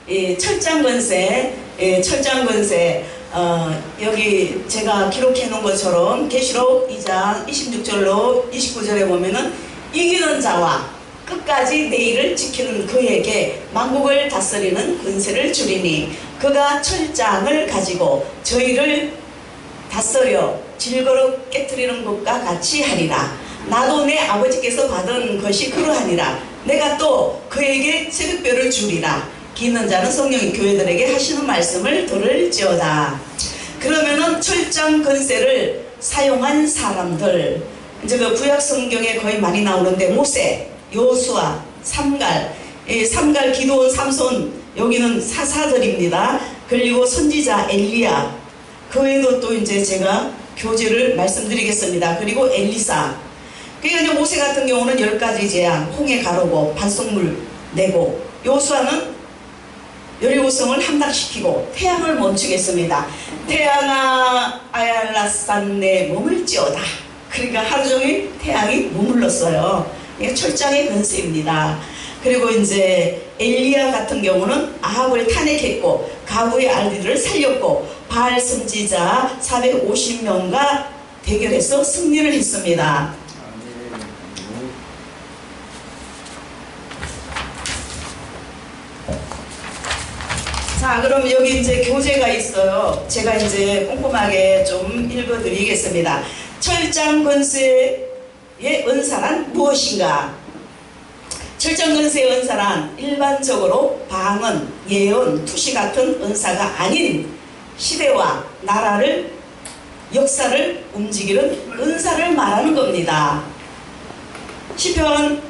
이 철장건세, 여기 제가 기록해 놓은 것처럼 계시록 2장 26절로 29절에 보면은 이기는 자와 끝까지 내일을 지키는 그에게 만국을 다스리는 권세를 주리니 그가 철장을 가지고 저희를 다스려 질거로 깨뜨리는 것과 같이 하리라. 나도 내 아버지께서 받은 것이 그러하니라. 내가 또 그에게 새벽별을 주리라. 기는 자는 성령이 교회들에게 하시는 말씀을 들을지어다. 그러면은 철장 권세를 사용한 사람들, 이제 그 구약 성경에 거의 많이 나오는데 모세, 여호수아, 삼갈, 삼갈, 기드온, 삼손, 여기는 사사들입니다. 그리고 선지자 엘리야, 그 외에도 또 이제 제가 교제를 말씀드리겠습니다. 그리고 엘리사. 그러니까 이제 모세 같은 경우는 10가지 재앙, 홍해 가르고 반송물 내고, 여호수아는 여리고성을 함락시키고 태양을 멈추겠습니다. 태양아 아얄라산 내 머물지어다. 그러니까 하루종일 태양이 머물렀어요. 이게 철장의 권세입니다. 그리고 이제 엘리야 같은 경우는 아합을 탄핵했고 가부의 아들들을 살렸고 바알 선지자 450명과 대결해서 승리를 했습니다. 자, 그럼 여기 이제 교재가 있어요. 제가 이제 꼼꼼하게 좀 읽어드리겠습니다. 철장 권세의 은사란 무엇인가? 철장 권세의 은사란 일반적으로 방언, 예언, 투시 같은 은사가 아닌 시대와 나라를, 역사를 움직이는 은사를 말하는 겁니다. 시편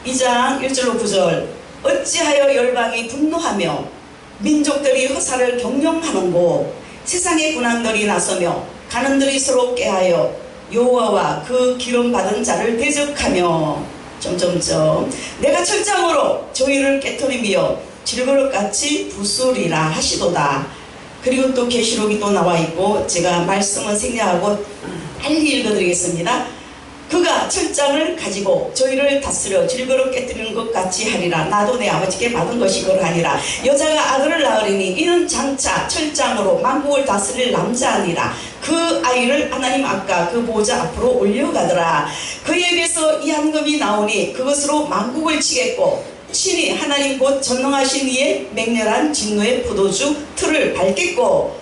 2장 1절로 9절. 어찌하여 열방이 분노하며 민족들이 허사를 경영하는고, 세상의 군왕들이 나서며 가는들이 서로 깨하여 여호와와 그 기름 받은 자를 대적하며 내가 철장으로 저희를 깨트리며 질그릇같이 부수리라 하시도다. 그리고 또 계시록이 또 나와 있고 제가 말씀은 생략하고 빨리 읽어드리겠습니다. 그가 철장을 가지고 저희를 다스려 질그릇 깨뜨리는 것 같이 하리라. 나도 내 아버지께 받은 것이 그러하니라. 여자가 아들을 낳으리니 이는 장차 철장으로 만국을 다스릴 남자아니라. 그 아이를 하나님 앞과 그 보좌 앞으로 올려가더라. 그의 입에서 이 한금이 나오니 그것으로 만국을 치겠고 친히 하나님 곧 전능하신 이의 맹렬한 진노의 포도주 틀을 밟겠고.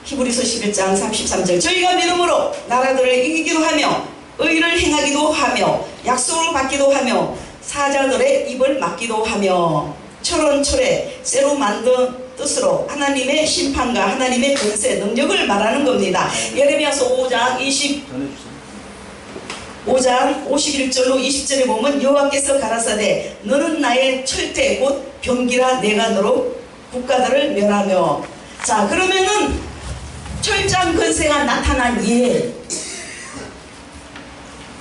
히브리서 11장 33절. 저희가 믿음으로 나라들을 이기기도 하며 의를 행하기도 하며 약속을 받기도 하며 사자들의 입을 막기도 하며 철원철에 새로 만든 뜻으로 하나님의 심판과 하나님의 권세 능력을 말하는 겁니다. 예레미야서 5장 51절로 20절에 보면 여호와께서 가라사대 너는 나의 철퇴 곧 병기라 내가 너로 국가들을 멸하며. 자, 그러면은 철장 권세가 나타난 예,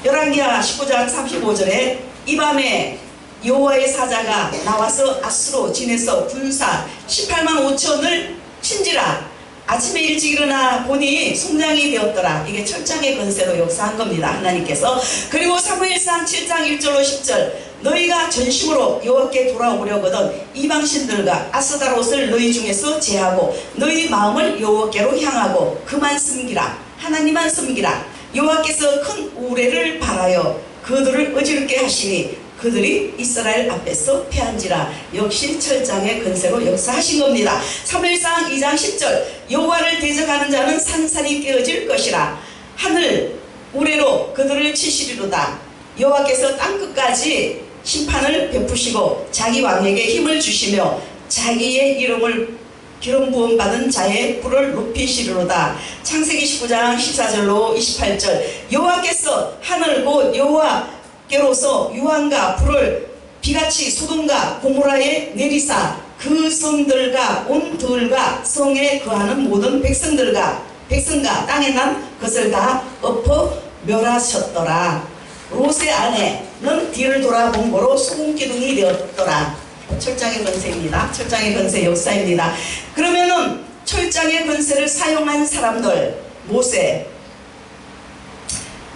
열왕기하 19장 35절에 이 밤에 여호와의 사자가 나와서 아스로 진에서 군사 18만 5천을 친지라. 아침에 일찍 일어나 보니 송장이 되었더라. 이게 철장의 권세로 역사한 겁니다, 하나님께서. 그리고 사무엘상 7장 1절로 10절. 너희가 전심으로 여호와께 돌아오려거든 이방신들과 아스다롯을 너희 중에서 제하고 너희 마음을 여호와께로 향하고 그만 섬기라. 하나님만 섬기라. 여호와께서 큰 우레를 바라여 그들을 어지럽게 하시니 그들이 이스라엘 앞에서 패한지라. 역시 철장의 권세로 역사하신 겁니다. 사무엘상 2장 10절. 여호와를 대적하는 자는 산산이 깨어질 것이라. 하늘 우레로 그들을 치시리로다. 여호와께서 땅끝까지 심판을 베푸시고 자기 왕에게 힘을 주시며 자기의 이름을 기름 부음 받은 자의 뿔을 높이시리로다. 창세기 19장 14절로 28절. 여호와께서 하늘 곧 여호와께로서 유황과 불을 비같이 소돔과 고모라에 내리사 그 성들과 온 들과 성에 거하는 모든 백성과 땅에 난 것을 다 엎어 멸하셨더라. 롯의 아내는 뒤를 돌아본 거로 소금기둥이 되었더라. 철장의 권세입니다. 철장의 권세 역사입니다. 그러면은 철장의 권세를 사용한 사람들, 모세,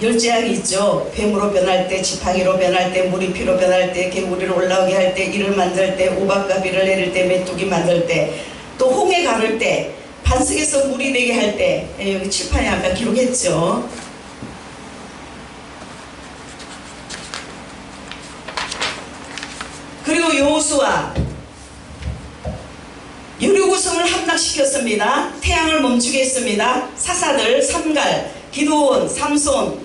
열재앙이 있죠. 뱀으로 변할 때, 지팡이로 변할 때, 물이 피로 변할 때, 개구리로 올라오게 할 때, 이를 만들 때, 오박가비를 내릴 때, 메뚜기 만들 때, 또 홍해 가를 때, 반석에서 물이 되게 할 때, 여기 칠판에 아까 기록했죠. 그리고 여호수아 여리고성을 함락시켰습니다. 태양을 멈추게 했습니다. 사사들, 삼갈, 기드온, 삼손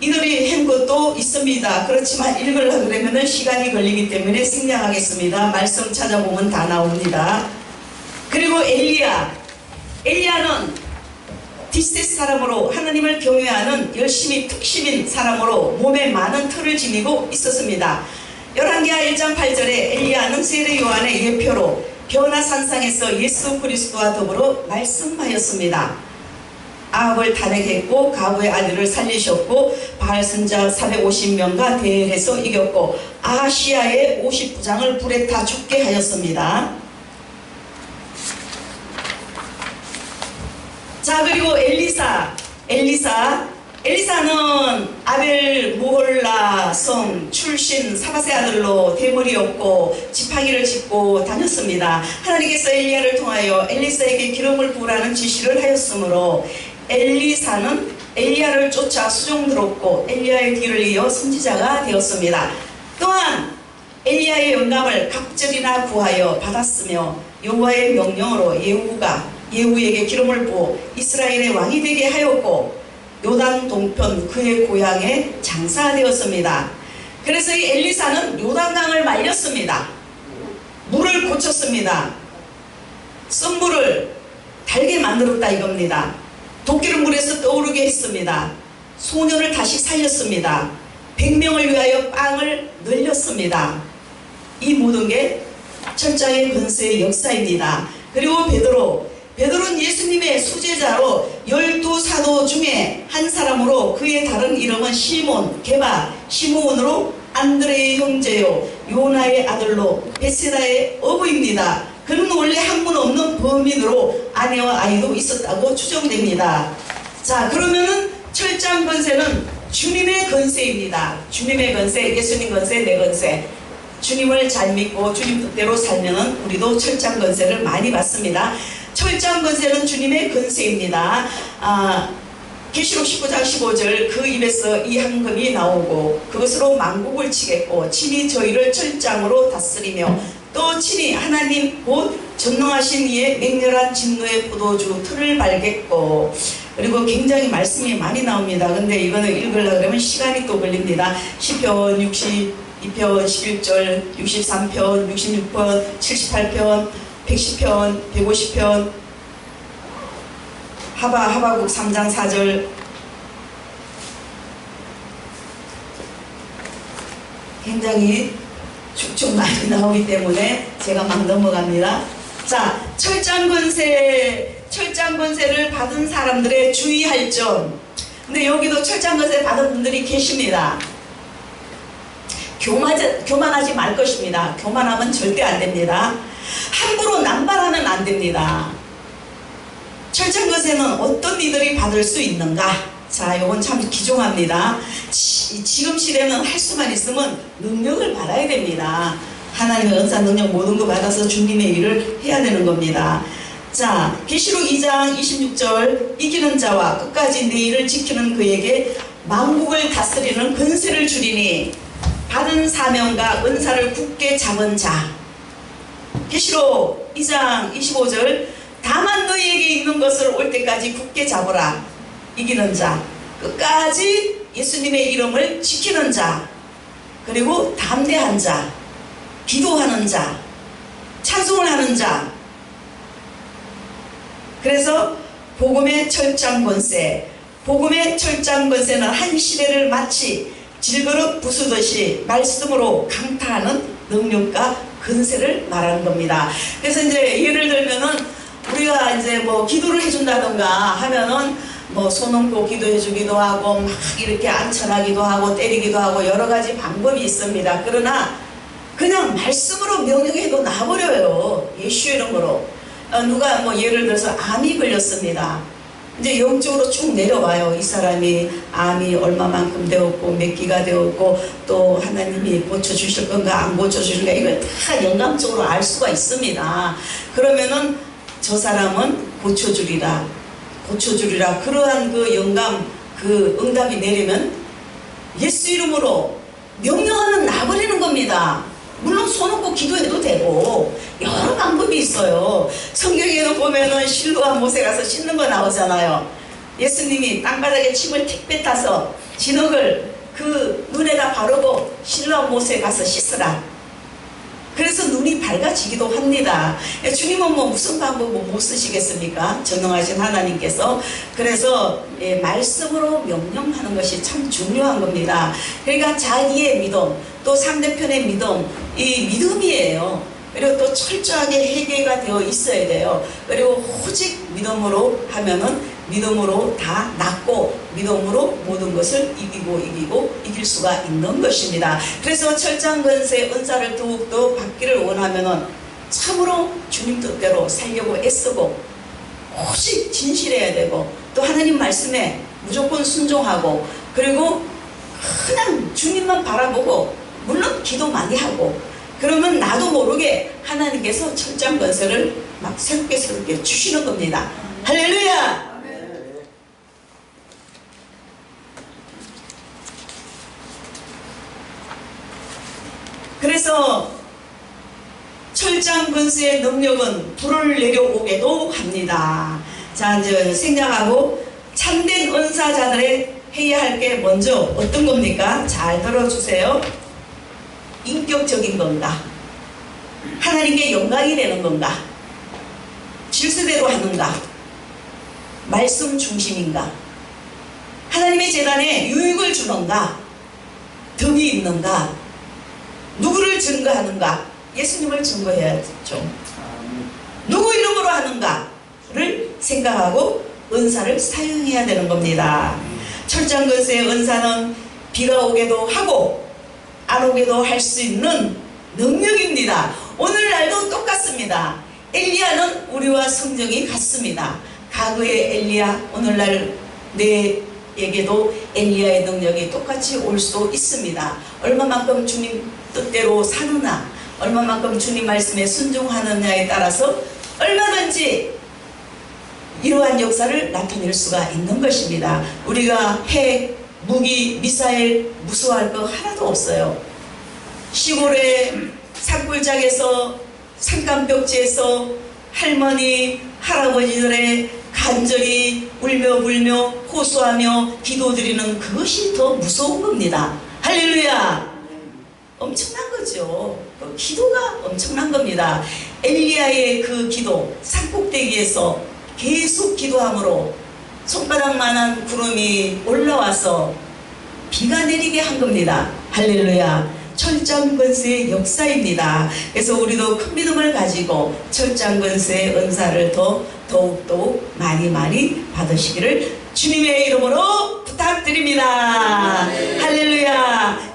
이들이 한 것도 있습니다. 그렇지만 읽으려고 그러면 시간이 걸리기 때문에 생략하겠습니다. 말씀 찾아보면 다 나옵니다. 그리고 엘리야는 디스테스 사람으로 하나님을 경외하는 열심히 특심인 사람으로 몸에 많은 털을 지니고 있었습니다. 열왕기하 1장 8절에 엘리야는 세례 요한의 예표로 변화 산상에서 예수 그리스도와 더불어 말씀하였습니다. 아합을 탄핵했고 가부의 아들을 살리셨고 바알 선자 450명과 대해서 이겼고 아시아의 50부장을 불에 타 죽게 하였습니다. 자, 그리고 엘리사는 아벨 무홀라 성 출신 사바세 아들로 대머리였고 지팡이를 짚고 다녔습니다. 하나님께서 엘리야를 통하여 엘리사에게 기름을 부으라는 지시를 하였으므로 엘리사는 엘리야를 쫓아 수종 들었고 엘리야의 뒤를 이어 선지자가 되었습니다. 또한 엘리야의 영감을 갑절이나 구하여 받았으며 여호와의 명령으로 예후에게 기름을 부어 이스라엘의 왕이 되게 하였고 요단 동편 그의 고향에 장사되었습니다. 그래서 이 엘리사는 요단강을 말렸습니다. 물을 고쳤습니다. 쓴 물을 달게 만들었다 이겁니다. 도끼를 물에서 떠오르게 했습니다. 소년을 다시 살렸습니다. 100명을 위하여 빵을 늘렸습니다. 이 모든 게 철장의 근세의 역사입니다. 그리고 베드로는 예수님의 수제자로 12사도 중에 한 사람으로 그의 다른 이름은 시몬, 게바, 시므온으로 안드레의 형제요 요나의 아들로 베세다의 어부입니다. 그는 원래 학문 없는 범인으로 아내와 아이도 있었다고 추정됩니다. 자, 그러면은 철장 권세는 주님의 권세입니다. 주님의 권세, 예수님 권세, 내 권세. 주님을 잘 믿고 주님 뜻대로 살면은 우리도 철장 권세를 많이 받습니다. 철장 권세는 주님의 권세입니다. 계시록 19장 15절 그 입에서 이 황금이 나오고 그것으로 만국을 치겠고 친히 저희를 철장으로 다스리며 또 친히 하나님 곧 전능하신 이의 맹렬한 진노의 포도주 틀을 발겠고 그리고 굉장히 말씀이 많이 나옵니다. 근데 이거는 읽으려고 그러면 시간이 또 걸립니다. 시편 62편 11절 63편 66편 78편 110편 150편 하바국 3장 4절 굉장히 쭉쭉 많이 나오기 때문에 제가 막 넘어갑니다. 자, 철장 권세를 받은 사람들의 주의할 점. 근데 여기도 철장 권세 받은 분들이 계십니다. 교만하지 말 것입니다. 교만하면 절대 안 됩니다. 함부로 남발하면 안 됩니다. 철장 권세는 어떤 이들이 받을 수 있는가? 자, 이건 참 기종합니다. 지금 시대는 할 수만 있으면 능력을 받아야 됩니다. 하나님의 은사 능력 모든 거 받아서 주님의 일을 해야 되는 겁니다. 자, 계시록 2장 26절 이기는 자와 끝까지 내 일을 지키는 그에게 만국을 다스리는 권세를 주리니 받은 사명과 은사를 굳게 잡은 자. 계시록 2장 25절 다만 너희에게 있는 것을 올 때까지 굳게 잡으라. 이기는 자, 끝까지 예수님의 이름을 지키는 자, 그리고 담대한 자, 기도하는 자, 찬송을 하는 자. 그래서 복음의 철장 권세는 한 시대를 마치 질그릇 부수듯이 말씀으로 강타하는 능력과 근세를 말하는 겁니다. 그래서 이제 예를 들면은 우리가 이제 뭐 기도를 해준다던가 하면은 뭐 손 얹고 기도해주기도 하고 막 이렇게 안천하기도 하고 때리기도 하고 여러 가지 방법이 있습니다. 그러나 그냥 말씀으로 명령해도 나버려요. 예수 이름으로. 누가 뭐 예를 들어서 암이 걸렸습니다. 이제 영적으로 쭉 내려와요. 이 사람이 암이 얼마만큼 되었고 몇 기가 되었고 또 하나님이 고쳐주실 건가 안 고쳐주실 건가 이걸 다 영감적으로 알 수가 있습니다. 그러면은 저 사람은 고쳐주리라 그러한 그 영감 그 응답이 내리면 예수 이름으로 명령하면 나버리는 겁니다. 물론 손 얹고 기도해도 되고 여러 방법이 있어요. 성경에는 보면은 실로와 못에 가서 씻는 거 나오잖아요. 예수님이 땅바닥에 침을 틱 뱉어서 진흙을 그 눈에다 바르고 실로와 못에 가서 씻으라. 그래서 눈이 밝아지기도 합니다. 주님은 뭐 무슨 방법 못 쓰시겠습니까? 전능하신 하나님께서. 그래서 말씀으로 명령하는 것이 참 중요한 겁니다. 그러니까 자기의 믿음 또 상대편의 믿음 이 믿음이에요. 그리고 또 철저하게 회개가 되어 있어야 돼요. 그리고 오직 믿음으로 하면은 믿음으로 다 낫고 믿음으로 모든 것을 이길 수가 있는 것입니다. 그래서 철장건세 은사를 더욱더 받기를 원하면은 참으로 주님 뜻대로 살려고 애쓰고 오직 진실해야 되고 또 하나님 말씀에 무조건 순종하고 그리고 그냥 주님만 바라보고 물론 기도 많이 하고 그러면 나도 모르게 하나님께서 철장건세를 막 새롭게 주시는 겁니다. 할렐루야! 그래서 철장건세의 능력은 불을 내려오게도 합니다. 자, 이제 생략하고 참된 은사자들의 해야 할 게 먼저 어떤 겁니까? 잘 들어주세요. 인격적인 건가? 하나님께 영광이 되는 건가? 질서대로 하는가? 말씀 중심인가? 하나님의 재단에 유익을 주는가? 덕이 있는가? 누구를 증거하는가? 예수님을 증거해야죠. 누구 이름으로 하는가를 생각하고 은사를 사용해야 되는 겁니다. 철장건세의 은사는 비가 오게도 하고 안 오게도 할 수 있는 능력입니다. 오늘날도 똑같습니다. 엘리야는 우리와 성정이 같습니다. 과거의 엘리야, 오늘날 내에게도 엘리야의 능력이 똑같이 올 수 있습니다. 얼마만큼 주님 뜻대로 사느냐, 얼마만큼 주님 말씀에 순종하느냐에 따라서 얼마든지 이러한 역사를 나타낼 수가 있는 것입니다. 우리가 핵, 무기, 미사일 무서워할 거 하나도 없어요. 시골의 산골짜기에서 산간벽지에서 할머니, 할아버지들의 간절히 울며 불며 호소하며 기도드리는 그것이 더 무서운 겁니다. 할렐루야! 엄청난 거죠. 그 기도가 엄청난 겁니다. 엘리야의 그 기도, 산꼭대기에서 계속 기도함으로 손바닥만한 구름이 올라와서 비가 내리게 한 겁니다. 할렐루야! 철장건세의 역사입니다. 그래서 우리도 큰 믿음을 가지고 철장건세의 은사를 더욱더 많이 받으시기를 주님의 이름으로 부탁드립니다. 할렐루야!